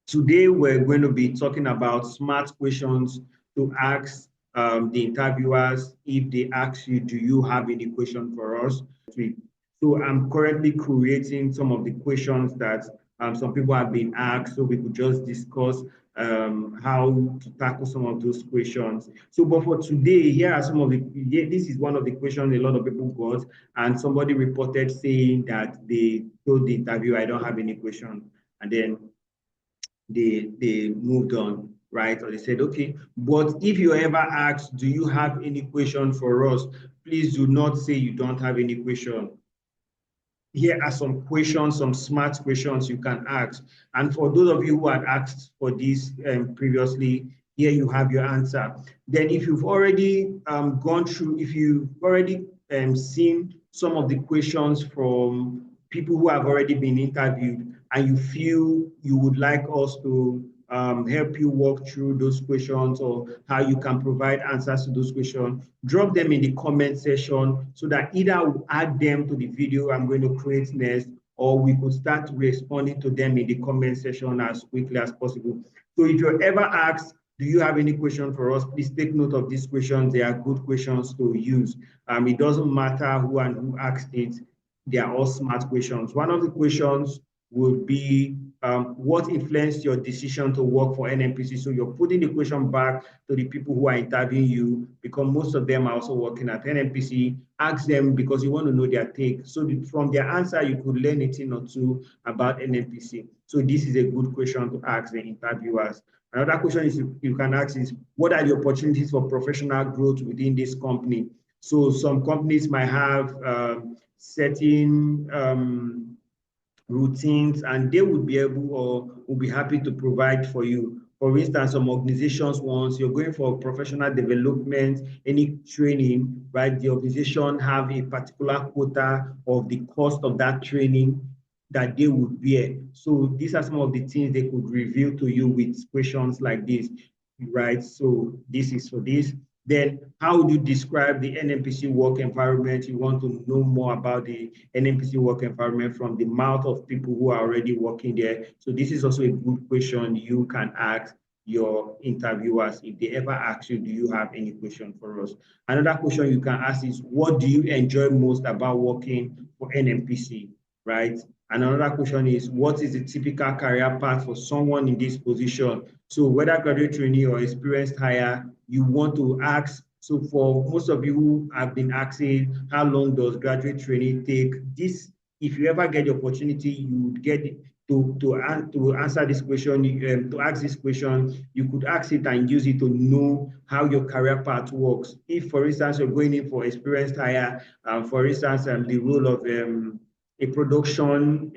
Today, we're going to be talking about smart questions to ask the interviewers if they ask you, do you have any question for us? So I'm currently creating some of the questions that some people have been asked, so we could just discuss how to tackle some of those questions. So, but for today, here are some of the, this is one of the questions a lot of people got, and somebody reported saying that they told the interviewer, I don't have any question. And then they moved on, right? Or they said, okay, but if you ever ask, do you have any question for us? Please do not say you don't have any question. Here are some questions, some smart questions you can ask. And for those of you who had asked for this previously, here you have your answer. Then if you've already gone through, if you've already seen some of the questions from people who have already been interviewed, and you feel you would like us to help you walk through those questions or how you can provide answers to those questions, drop them in the comment section so that either we'll add them to the video I'm going to create next, or we could start responding to them in the comment section as quickly as possible. So if you're ever asked, do you have any question for us? Please take note of these questions. They are good questions to use. It doesn't matter who and who asked it. They are all smart questions. One of the questions would be what influenced your decision to work for NNPC? So you're putting the question back to the people who are interviewing you, because most of them are also working at NNPC. Ask them because you want to know their take. So from their answer, you could learn a thing or two about NNPC. So this is a good question to ask the interviewers. Another question is you can ask is, what are the opportunities for professional growth within this company? So some companies might have certain routines, and they would be able or will be happy to provide for you. For instance, some organizations, once you're going for professional development, any training, right, the organization have a particular quota of the cost of that training that they would bear. So these are some of the things they could reveal to you with questions like this, right? So this is for this. Then how would you describe the NNPC work environment? You want to know more about the NNPC work environment from the mouth of people who are already working there. So this is also a good question you can ask your interviewers if they ever ask you, do you have any question for us? Another question you can ask is, what do you enjoy most about working for NNPC, right? And another question is, what is the typical career path for someone in this position? So whether graduate trainee or experienced hire, you want to ask. So for most of you who have been asking, how long does graduate training take? This, if you ever get the opportunity, you would get it to answer this question, to ask this question, you could ask it and use it to know how your career path works. If, for instance, you're going in for experienced hire, for instance, the role of a production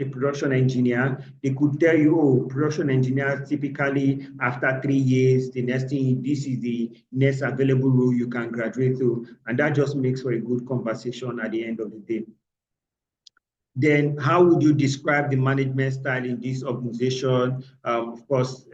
engineer, they could tell you, oh, production engineers typically after 3 years, the next thing, this is the next available role you can graduate to. And that just makes for a good conversation at the end of the day. Then how would you describe the management style in this organization? Of course,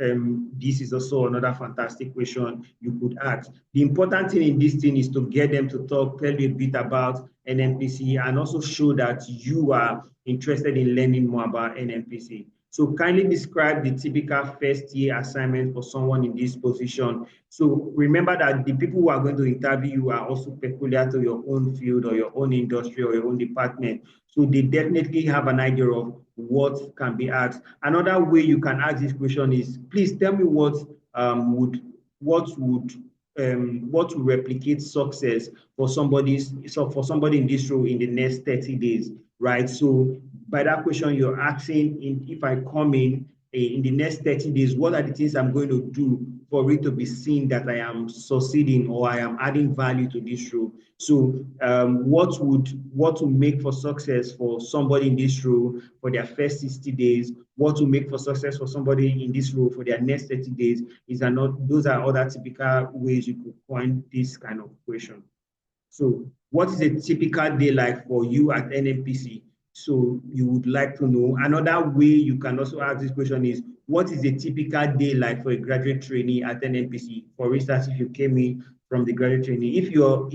this is also another fantastic question you could ask. The important thing in this thing is to get them to talk, tell you a bit about NNPC, and also show that you are interested in learning more about NNPC. So kindly describe the typical first year assignment for someone in this position. So remember that the people who are going to interview you are also peculiar to your own field or your own industry or your own department. So they definitely have an idea of what can be asked. Another way you can ask this question is, please tell me what would replicate success for somebody in this role in the next 30 days, right? So by that question, you're asking, if I come in the next 30 days, what are the things I'm going to do for it to be seen that I am succeeding or I am adding value to this role? So what will make for success for somebody in this role for their first 60 days? What will make for success for somebody in this role for their next 30 days? Those are other typical ways you could coin this kind of question. So what is a typical day like for you at NNPC? So you would like to know. Another way you can also ask this question is, what is a typical day like for a graduate trainee at NNPC? For instance, if you came in from the graduate trainee, if you're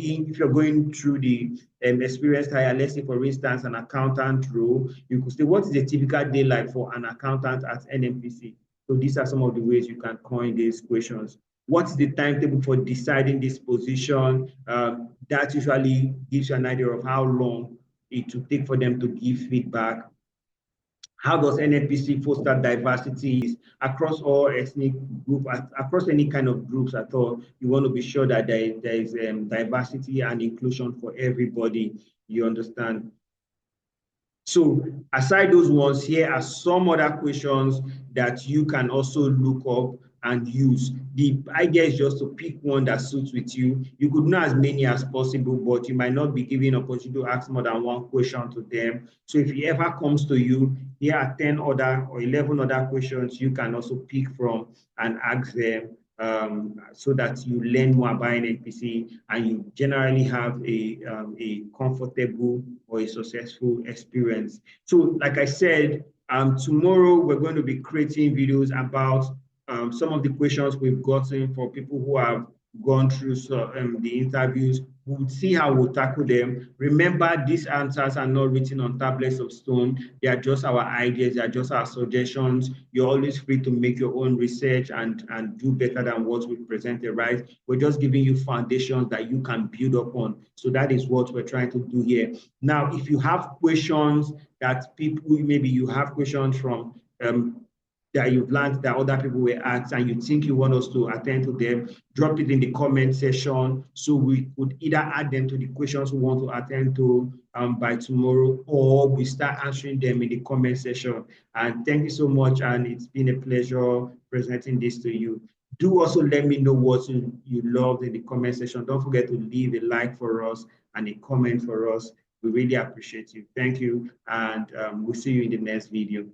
going through the experienced hire, let's say for instance an accountant role, you could say, what is a typical day like for an accountant at NNPC? So these are some of the ways you can coin these questions. What's the timetable for deciding this position? That usually gives you an idea of how long it will take for them to give feedback. How does NNPC foster diversity across all ethnic groups, across any kind of groups at all? You want to be sure that there is diversity and inclusion for everybody, you understand? So aside those ones, here are some other questions that you can also look up and use. The idea is just to pick one that suits with you. You could know as many as possible, but you might not be given an opportunity to ask more than one question to them. So if it ever comes to you, here are 10 other or 11 other questions you can also pick from and ask them, so that you learn more about NNPC and you generally have a comfortable or a successful experience. So like I said, tomorrow we're going to be creating videos about some of the questions we've gotten for people who have gone through the interviews. We'll see how we'll tackle them. Remember, these answers are not written on tablets of stone. They are just our ideas. They are just our suggestions. You're always free to make your own research and do better than what we presented, right? We're just giving you foundations that you can build upon. So that is what we're trying to do here. Now, if you have questions that maybe you have questions from that you've learned that other people were asked and you think you want us to attend to them, drop it in the comment section so we could either add them to the questions we want to attend to by tomorrow, or we start answering them in the comment section. And thank you so much, and it's been a pleasure presenting this to you. Do also let me know what you loved in the comment section. Don't forget to leave a like for us and a comment for us. We really appreciate you. Thank you, and we'll see you in the next video.